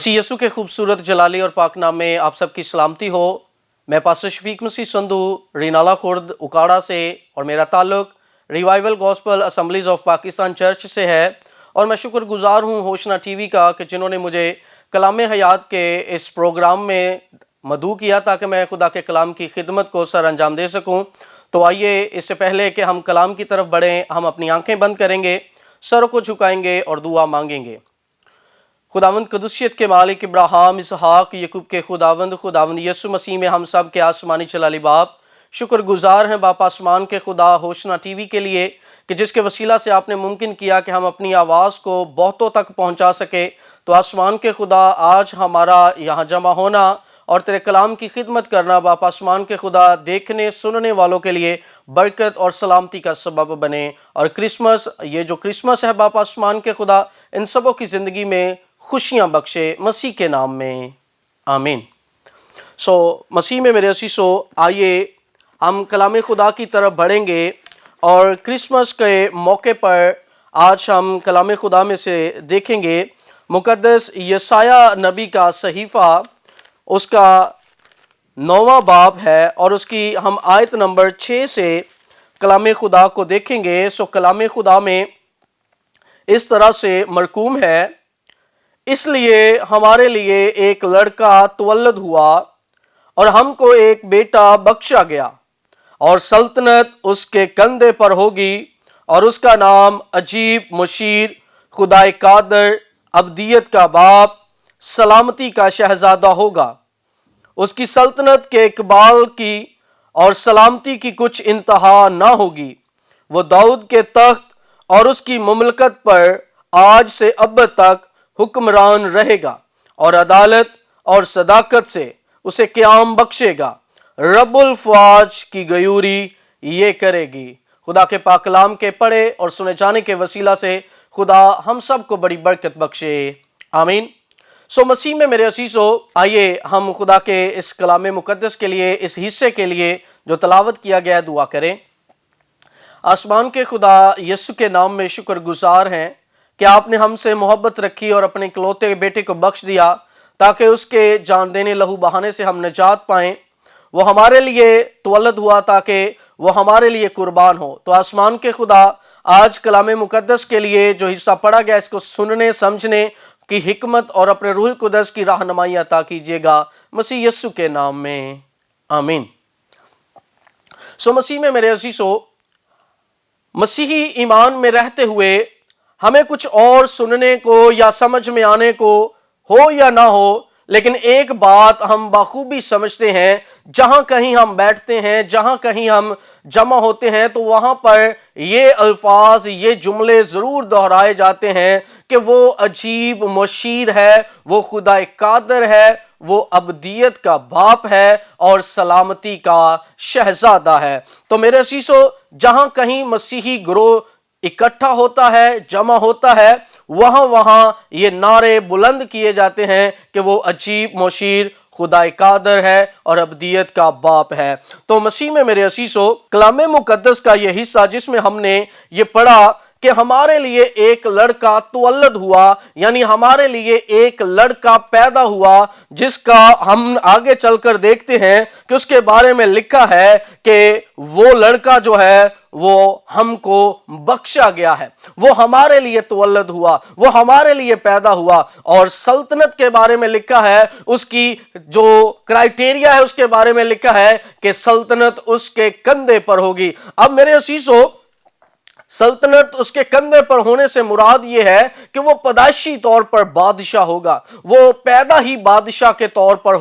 मसीह यसु के खूबसूरत जलाली और पाक नाम में आप सबकी सलामती हो। मैं पास्टर शफीक मसीह संधू रीनाला खुर्द उकाड़ा से और मेरा ताल्लुक revival gospel assemblies of Pakistan church से है और मैं शुक्रगुजार हूँ होशना टीवी का कि जिन्होंने मुझे कलाम हयात के इस प्रोग्राम में मदऊ किया ताकि मैं खुदा के कलाम की खिदमत को सर अंजाम दे सकूँ। तो आइए इससे पहले कि हम कलाम की तरफ बढ़ें, हम अपनी आंखें बंद करेंगे, सर को झुकाएंगे और दुआ मांगेंगे। खुदावंद कदुसियत के मालिक इब्राहिम इसहाक यकूब के खुदावंद यसु मसीह में हम सब के आसमानी चलाली बाप शुक्रगुजार हैं बाप आसमान के खुदा होशना टीवी के लिए कि जिसके वसीला से आपने मुमकिन किया कि हम अपनी आवाज़ को बहुतों तक पहुंचा सके। तो आसमान के खुदा आज हमारा यहाँ जमा होना और तेरे कलाम की खिदमत करना बाप आसमान के खुदा देखने सुनने वालों के लिए बरकत और सलामती का सबब बने। और क्रिसमस, ये जो क्रिसमस है बाप आसमान के खुदा इन सबों की ज़िंदगी में खुशियाँ बख्शे मसीह के नाम में, आमीन। मसीह में मेरे असीसो, आइए हम कलाम खुदा की तरफ बढ़ेंगे और क्रिसमस के मौके पर आज हम कलाम खुदा में से देखेंगे मुकद्दस यशाया नबी का सहीफ़ा, उसका 9वां बाब है और उसकी हम आयत नंबर 6 से कलाम खुदा को देखेंगे। कलाम खुदा में इस तरह से मरकूम है, इसलिए हमारे लिए एक लड़का तवल्लद हुआ और हमको एक बेटा बख्शा गया और सल्तनत उसके कंधे पर होगी और उसका नाम अजीब, मुशीर, खुदाए कादर, अब्दियत का बाप, सलामती का शहजादा होगा। उसकी सल्तनत के इकबाल की और सलामती की कुछ इंतहा ना होगी। वो दाऊद के तख्त और उसकी मुमलकत पर आज से अब तक हुक्मरान रहेगा और अदालत और सदाकत से उसे क़याम बख्शेगा। रब्बुल फ़वाज की गयूरी ये करेगी। खुदा के पाक कलाम के पढ़े और सुने जाने के वसीला से खुदा हम सब को बड़ी बरकत बख्शे, आमीन। मसीह में मेरे असीसो, आइए हम खुदा के इस कलाम मुकद्दस के लिए, इस हिस्से के लिए जो तलावत किया गया है, दुआ करें। आसमान के खुदा यसु के नाम में शुक्रगुजार हैं कि आपने हमसे मोहब्बत रखी और अपने इकलौते बेटे को बख्श दिया ताकि उसके जान देने लहू बहाने से हम निजात पाएं। वो हमारे लिए तवल्लद हुआ ताकि वो हमारे लिए कुर्बान हो। तो आसमान के खुदा आज कलाम मुकद्दस के लिए जो हिस्सा पढ़ा गया, इसको सुनने समझने की हिकमत और अपने रूह कुदस की रहनुमाई अता कीजिएगा मसीह यस्सु के नाम में, आमीन। मसीह में मेरे अजीजों, मसीही ईमान में रहते हुए हमें कुछ और सुनने को या समझ में आने को हो या ना हो, लेकिन एक बात हम बाखूबी समझते हैं, जहां कहीं हम बैठते हैं, जहां कहीं हम जमा होते हैं, तो वहां पर ये अल्फाज, ये जुमले जरूर दोहराए जाते हैं कि वो अजीब मुशीर है, वो खुदाए कादर है, वो अब्दियत का बाप है और सलामती का शहजादा है। तो मेरे असीसों, जहां कहीं मसीही ग्रोह इकट्ठा होता है, जमा होता है, वहां ये नारे बुलंद किए जाते हैं कि वो अजीब, मुशीर, खुदाए कादर है और अब्दियत का बाप है। तो मसीह में मेरे असीसों, कलाम मुकद्दस का ये हिस्सा जिसमें हमने ये पढ़ा कि हमारे लिए एक लड़का तवल्लद हुआ, यानी हमारे लिए एक लड़का पैदा हुआ, जिसका हम आगे चलकर देखते हैं कि उसके बारे में लिखा है कि वो लड़का जो है वो हमको बख्शा गया है, वो हमारे लिए तवल्लद हुआ, वो हमारे लिए पैदा हुआ। और सल्तनत के बारे में लिखा है, उसकी जो क्राइटेरिया है उसके बारे में लिखा है कि सल्तनत उसके कंधे पर होगी। अब मेरे असीसों, सल्तनत उसके कंधे पर होने से मुराद ये है कि वो पैदाइशी तौर पर बादशाह होगा, वो पैदा ही बादशाह के तौर पर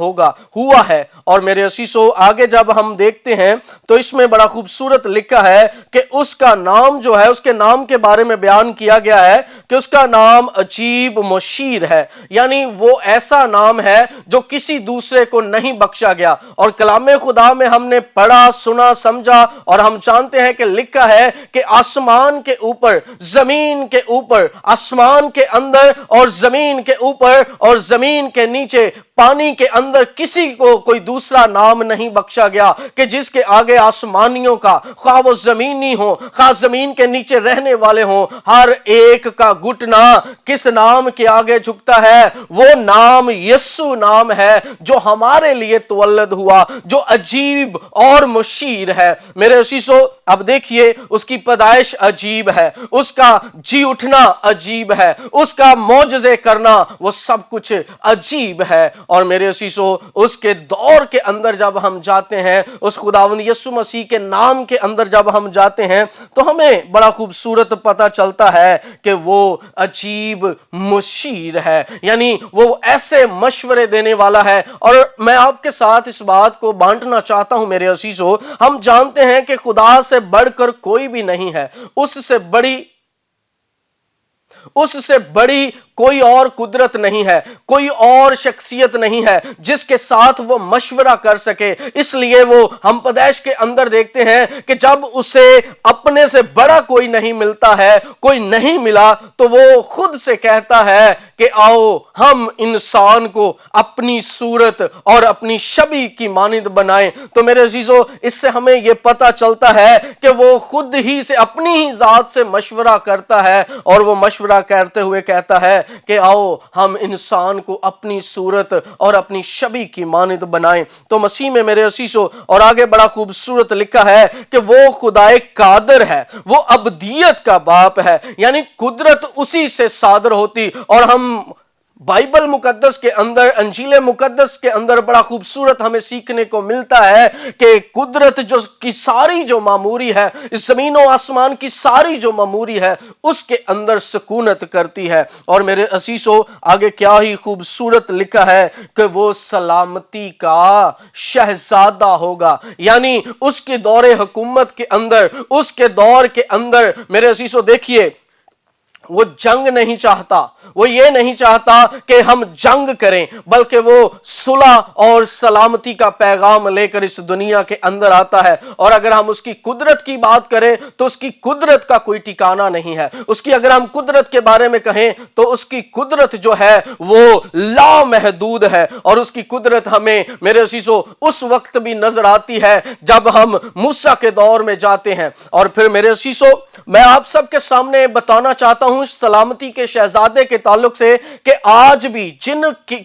हुआ है। और मेरे असीसों, आगे जब हम देखते हैं तो इसमें बड़ा खूबसूरत लिखा है कि उसका नाम जो है, उसके नाम के बारे में बयान किया गया है कि उसका नाम अजीब, मुशीर है, यानी वो ऐसा नाम है जो किसी दूसरे को नहीं बख्शा गया। और कलाम खुदा में हमने पढ़ा, सुना, समझा और हम जानते हैं कि लिखा है कि आसमान के ऊपर, जमीन के ऊपर, आसमान के अंदर और जमीन के ऊपर और जमीन के नीचे, पानी के अंदर किसी को कोई दूसरा नाम नहीं बख्शा गया कि जिसके आगे आसमानियों का, खा वो जमीनी हो, खा जमीन के नीचे रहने वाले हो, हर एक का घुटना किस नाम के आगे झुकता है? वो नाम यीशु नाम है, जो हमारे लिए तवल्लद हुआ, जो अजीब और मुशीर है। मेरे असीसों, अब देखिए उसकी पैदाइश अजीब है, उसका जी उठना अजीब है, उसका मौजज़े करना, वो सब कुछ अजीब है। और मेरे असीसों, उसके दौर के अंदर जब हम जाते हैं, उस खुदावंद यीशु मसीह के नाम के अंदर जब हम जाते हैं, तो हमें बड़ा खूबसूरत पता चलता है कि वो अजीब मुशीर है, यानी वो ऐसे मशवरे देने वाला है। और मैं आपके साथ इस बात को बांटना चाहता हूं मेरे अजीजों, हम जानते हैं कि खुदा से बढ़कर कोई भी नहीं है, उससे बड़ी कोई और कुदरत नहीं है, कोई और शख्सियत नहीं है जिसके साथ वो मशवरा कर सके। इसलिए वो हम पैदाइश के अंदर देखते हैं कि जब उसे अपने से बड़ा कोई नहीं मिलता है, कोई नहीं मिला, तो वो खुद से कहता है कि आओ हम इंसान को अपनी सूरत और अपनी छवि की मानिंद बनाएं। तो मेरे अजीजों, इससे हमें यह पता चलता है कि वो खुद ही से अपनी ही जात से मशवरा करता है, और वो मशवरा करते हुए कहता है कि आओ हम इंसान को अपनी सूरत और अपनी छवि की मानिंद बनाएं। तो मसीह में मेरे असीसों, और आगे बड़ा खूबसूरत लिखा है कि वो खुदाए कादर है, वो अबदियत का बाप है, यानी कुदरत उसी से सादर होती। और हम बाइबल मुकद्दस के अंदर, अंजील मुकद्दस के अंदर बड़ा खूबसूरत हमें सीखने को मिलता है कि कुदरत जो की सारी जो मामूरी है, इस जमीन और आसमान की सारी जो मामूरी है, उसके अंदर सुकूनत करती है। और मेरे असीसों, आगे क्या ही खूबसूरत लिखा है कि वो सलामती का शहजादा होगा, यानी उसके दौरे हुकूमत के अंदर, उसके दौर के अंदर मेरे असीसों देखिए, वो जंग नहीं चाहता, वो ये नहीं चाहता कि हम जंग करें, बल्कि वो सुलह और सलामती का पैगाम लेकर इस दुनिया के अंदर आता है। और अगर हम उसकी कुदरत की बात करें तो उसकी कुदरत का कोई ठिकाना नहीं है। उसकी अगर हम कुदरत के बारे में कहें तो उसकी कुदरत जो है वो लामहदूद है। और उसकी कुदरत हमें मेरे अजीजों उस वक्त भी नजर आती है जब हम मूसा के दौर में जाते हैं। और फिर मेरे अजीजों, मैं आप सबके सामने बताना चाहता हूं सलामती के शहजादे के ताल्लुक से कि आज भी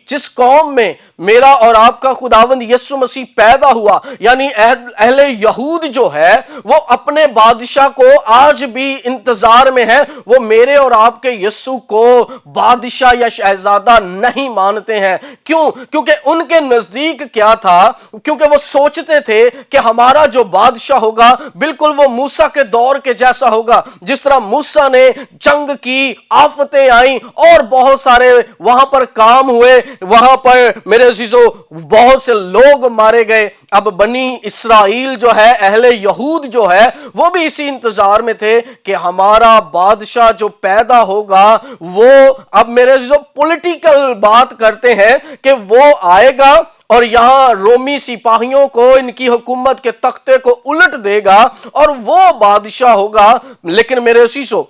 जिस कौम में मेरा और आपका खुदावंद यीशु मसीह पैदा हुआ, यानी अहले यहूद जो है, वो अपने बादशाह को आज भी इंतजार में है। वो मेरे और आपके यीशु को बादशाह या शहजादा नहीं मानते हैं। क्यों? क्योंकि उनके नजदीक क्या था, क्योंकि वो सोचते थे कि हमारा जो बादशाह होगा बिल्कुल वो मूसा के दौर के जैसा होगा। जिस तरह मूसा ने जंग की, आफतें आई और बहुत सारे वहां पर काम हुए, वहां पर मेरे अजीजों बहुत से लोग मारे गए। अब बनी इस्राइल जो है, अहले यहूद जो है, वो भी इसी इंतजार में थे कि हमारा बादशाह जो पैदा होगा वो, अब मेरे अजीजों पॉलिटिकल बात करते हैं कि वो आएगा और यहां रोमी सिपाहियों को इनकी हुकूमत के तख्ते को उलट देगा और वो बादशाह होगा। लेकिन मेरे अजीजों,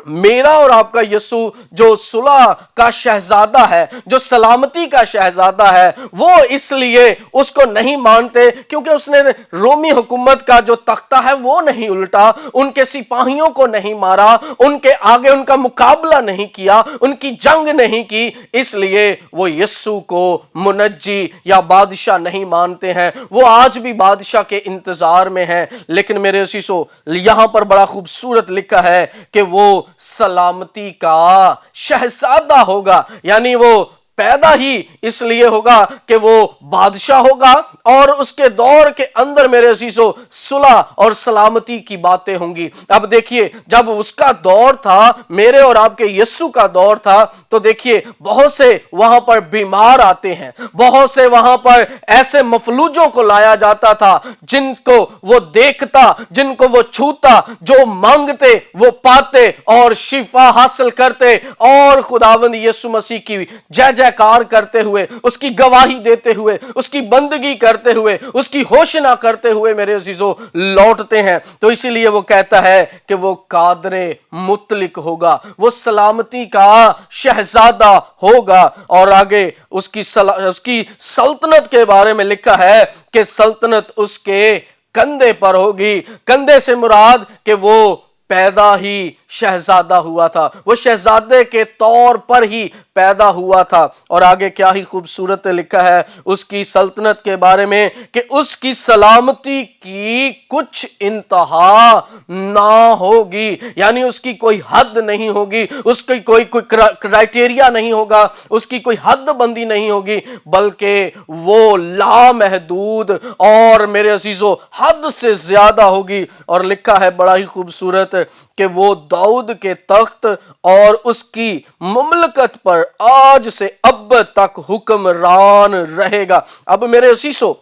मेरा और आपका यीशु जो सुलह का शहजादा है, जो सलामती का शहजादा है, वो इसलिए उसको नहीं मानते क्योंकि उसने रोमी हुकूमत का जो तख्ता है वो नहीं उल्टा, उनके सिपाहियों को नहीं मारा, उनके आगे उनका मुकाबला नहीं किया, उनकी जंग नहीं की। इसलिए वो यीशु को मुनज्जी या बादशाह नहीं मानते हैं। वो आज भी बादशाह के इंतजार में हैं। लेकिन मेरे असीसों, यहां पर बड़ा खूबसूरत लिखा है कि वो सलामती का शहजादा होगा, यानी वो पैदा ही इसलिए होगा कि वो बादशाह होगा और उसके दौर के अंदर मेरे अजीजों सुलह और सलामती की बातें होंगी। अब देखिए, जब उसका दौर था, मेरे और आपके यीशु का दौर था, तो देखिए बहुत से वहां पर बीमार आते हैं, बहुत से वहां पर ऐसे मफलूजों को लाया जाता था जिनको वो देखता, जिनको वो छूता, जो मांगते वो पाते और शिफा हासिल करते और खुदावंद यीशु मसीह की जय जयकार करते हुए, उसकी गवाही देते हुए, उसकी बंदगी करते हुए, उसकी होशना करते हुए मेरे अजीजों लौटते हैं। तो इसीलिए वो कहता है कि वो कादरे मुतलिक होगा, वो सलामती का शहजादा होगा। और आगे उसकी सल्तनत के बारे में लिखा है कि सल्तनत उसके कंधे पर होगी। कंधे से मुराद कि वो पैदा ही शहजादा हुआ था, वो शहजादे के तौर पर ही पैदा हुआ था। और आगे क्या ही खूबसूरत लिखा है उसकी सल्तनत के बारे में कि उसकी सलामती की कुछ इंतहा ना होगी, यानी उसकी कोई हद नहीं होगी, उसकी कोई क्राइटेरिया नहीं होगा, उसकी कोई हद बंदी नहीं होगी, बल्कि वो लामहदूद और मेरे अजीजों हद से ज्यादा होगी। और लिखा है बड़ा ही खूबसूरत कि वो दाऊद के तख्त और उसकी मुमलकत पर आज से अब तक हुक्मरान रहेगा। अब मेरे अजीजों,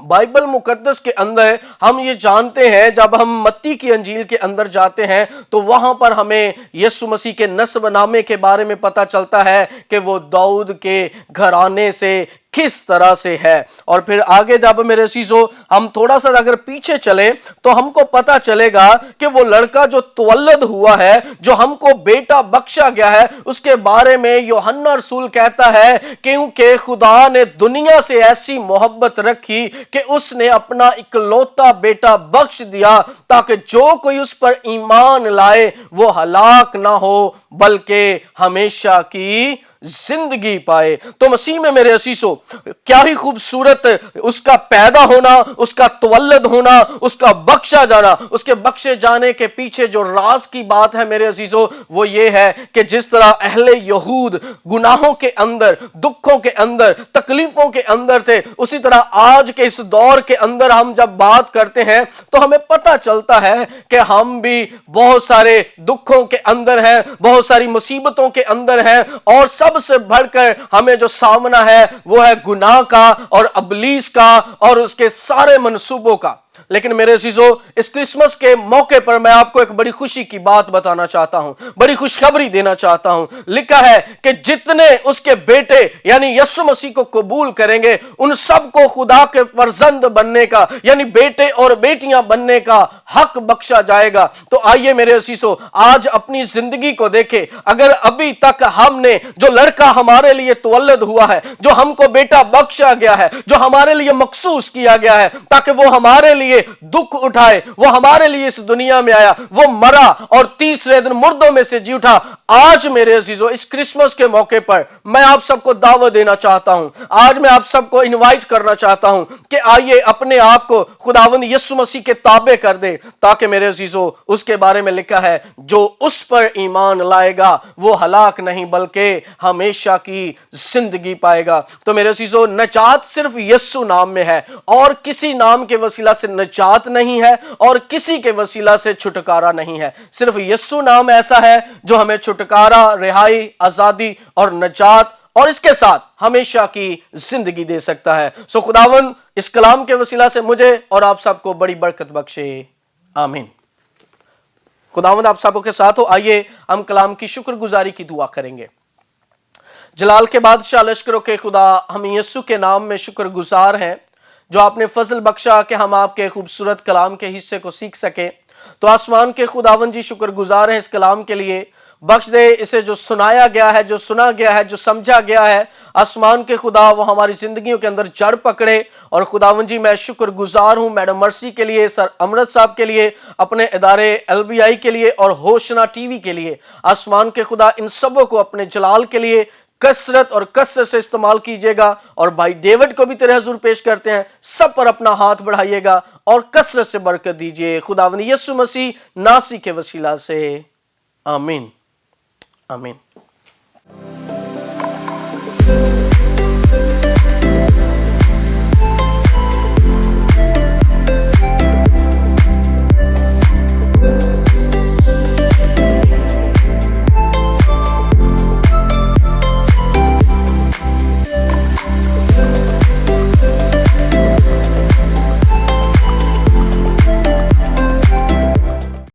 बाइबल मुकद्दस के अंदर हम ये जानते हैं, जब हम मत्ती की अंजील के अंदर जाते हैं तो वहां पर हमें यीशु मसीह के नस्ब नामे के बारे में पता चलता है कि वो दाऊद के घराने से किस तरह से है। और फिर आगे जब मेरे अजीजों हम थोड़ा सा अगर पीछे चले तो हमको पता चलेगा कि वो लड़का जो तवल्लद हुआ है, जो हमको बेटा बख्शा गया है, उसके बारे में यूहन्ना रसूल कहता है क्योंकि खुदा ने दुनिया से ऐसी मोहब्बत रखी कि उसने अपना इकलौता बेटा बख्श दिया ताकि जो कोई उस पर ईमान लाए वो हलाक ना हो बल्कि हमेशा की जिंदगी पाए। तो मसीह में मेरे असीसों क्या ही खूबसूरत उसका पैदा होना, उसका तवल्लद होना, उसका बख्शा जाना। उसके बख्शे जाने के पीछे जो राज की बात है मेरे अजीजों वो ये है कि जिस तरह अहले यहूद गुनाहों के अंदर, दुखों के अंदर, तकलीफों के अंदर थे, उसी तरह आज के इस दौर के अंदर हम जब बात करते हैं तो हमें पता चलता है कि हम भी बहुत सारे दुखों के अंदर हैं, बहुत सारी मुसीबतों के अंदर हैं, और सबसे बढ़कर हमें जो सामना है वो है गुनाह का और इब्लीस का और उसके सारे मंसूबों का। लेकिन मेरे अजीजों, इस क्रिसमस के मौके पर मैं आपको एक बड़ी खुशी की बात बताना चाहता हूं, बड़ी खुशखबरी देना चाहता हूं। लिखा है कि जितने उसके बेटे यानी यीशु मसीह को कबूल करेंगे उन सबको खुदा के फर्जंद बनने का यानी बेटे और बेटियां बनने का हक बख्शा जाएगा। तो आइए मेरे अजीजों, आज अपनी जिंदगी को देखें। अगर अभी तक हमने जो लड़का हमारे लिए तवल्लद हुआ है, जो हमको बेटा बख्शा गया है, जो हमारे लिए मखसूस किया गया है ताकि वो हमारे लिए दुख उठाए, वो हमारे लिए इस दुनिया में आया, वो मरा और तीसरे दिन मुर्दों में से जी उठा। आज मेरे अजीजों, इस क्रिसमस के मौके पर मैं आप सबको दावत देना चाहता हूं, आज मैं आप सबको इनवाइट करना चाहता हूं कि आइए अपने आप को खुदावंद यीशु मसीह के ताबे कर दे, ताकि मेरे अजीजों उसके बारे में लिखा है जो उस पर ईमान लाएगा वो हलाक नहीं बल्कि हमेशा की जिंदगी पाएगा। तो मेरे अजीजों, नजात सिर्फ यीशु नाम में है और किसी नाम के वसीला से नजात नहीं है और किसी के वसीला से छुटकारा नहीं है। सिर्फ यीशु नाम ऐसा है जो हमें छुटकारा, रिहाई, आजादी और नजात और इसके साथ हमेशा की जिंदगी दे सकता है। सो खुदावन इस कलाम के वसीला से मुझे और आप सबको बड़ी बरकत बख्शे, आमीन। खुदावंद आप सबों के साथ हो। आइए हम कलाम की शुक्रगुजारी की दुआ करेंगे। जलाल के बादशाह लश्करों के खुदा, हम यीशु के नाम में शुक्रगुजार हैं जो आपने फजल बख्शा कि हम आपके खूबसूरत कलाम के हिस्से को सीख सके। तो आसमान के खुदावन जी शुक्रगुजार हैं इस कलाम के लिए। बख्श दे इसे जो सुनाया गया है, जो सुना गया है, जो समझा गया है, आसमान के खुदा वो हमारी जिंदगियों के अंदर जड़ पकड़े। और खुदावन जी मैं शुक्रगुजार हूं मैडम मर्सी के लिए, सर अमृत साहब के लिए, अपने इदारे LBI के लिए और होशना टीवी के लिए। आसमान के खुदा इन सबों को अपने जलाल के लिए कसरत और कसरत से इस्तेमाल कीजिएगा। और भाई डेविड को भी तेरे हुजूर पेश करते हैं, सब पर अपना हाथ बढ़ाइएगा और कसरत से बरकत दीजिए। खुदावंद यीशु मसीह नासी के वसीला से, आमीन, आमीन।